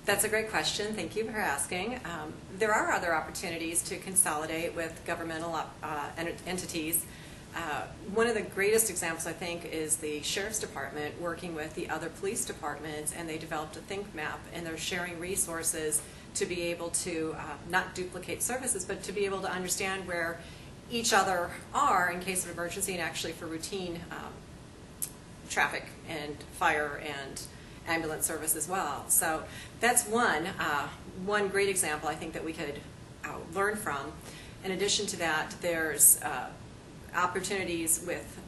That's a great question. Thank you for asking. There are other opportunities to consolidate with governmental entities. One of the greatest examples, I think, is the Sheriff's Department working with the other police departments, and they developed a think map, and they're sharing resources to be able to not duplicate services, but to be able to understand where each other are in case of emergency and actually for routine traffic and fire and ambulance service as well. So that's one great example I think that we could learn from. In addition to that, there's opportunities with,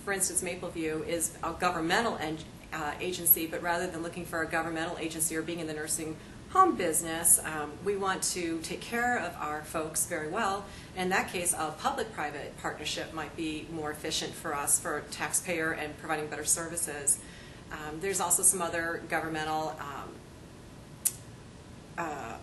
for instance, Mapleview is a governmental agency, but rather than looking for a governmental agency or being in the nursing home business, we want to take care of our folks very well. In that case, a public-private partnership might be more efficient for us, for a taxpayer, and providing better services. There's also some other governmental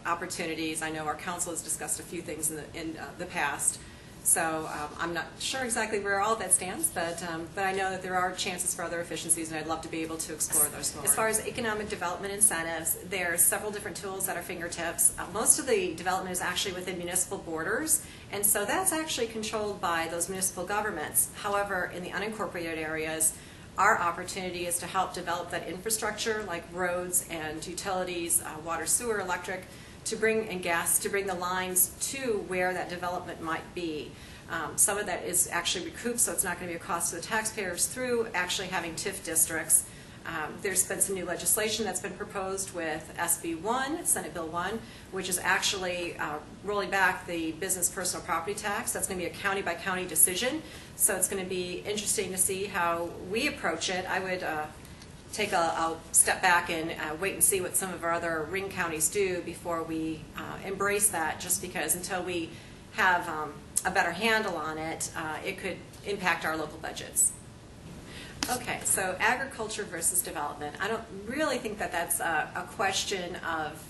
opportunities. I know our council has discussed a few things in the past. So I'm not sure exactly where all that stands, but I know that there are chances for other efficiencies, and I'd love to be able to explore those more. As far as economic development incentives, there are several different tools at our fingertips. Most of the development is actually within municipal borders, and so that's actually controlled by those municipal governments. However, in the unincorporated areas, our opportunity is to help develop that infrastructure like roads and utilities, water, sewer, electric, to bring and gas, to bring the lines to where that development might be. Some of that is actually recouped, so it's not going to be a cost to the taxpayers through actually having TIF districts. There's been some new legislation that's been proposed with SB 1, Senate Bill 1, which is actually rolling back the business personal property tax. That's going to be a county-by-county decision, so it's going to be interesting to see how we approach it. I would take a step back and wait and see what some of our other ring counties do before we embrace that, just because until we have a better handle on it, it could impact our local budgets. Okay, so agriculture versus development. I don't really think that that's a question of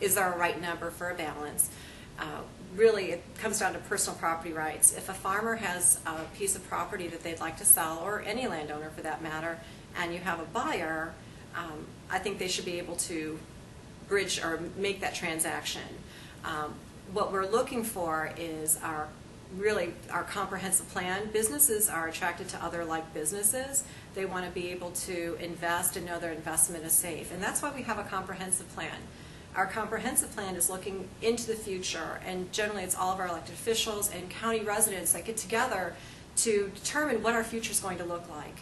is there a right number for a balance. Really, it comes down to personal property rights. If a farmer has a piece of property that they'd like to sell, or any landowner for that matter, and you have a buyer, I think they should be able to bridge or make that transaction. What we're looking for is our comprehensive plan. Businesses are attracted to other like businesses. They want to be able to invest and know their investment is safe, and that's why we have a comprehensive plan. Our comprehensive plan is looking into the future, and generally it's all of our elected officials and county residents that get together to determine what our future is going to look like.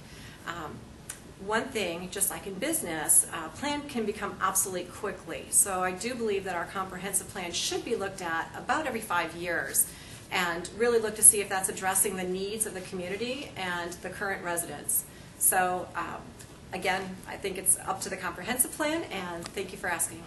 One thing, just like in business, plan can become obsolete quickly. So I do believe that our comprehensive plan should be looked at about every 5 years and really look to see if that's addressing the needs of the community and the current residents. So again, I think it's up to the comprehensive plan, and thank you for asking.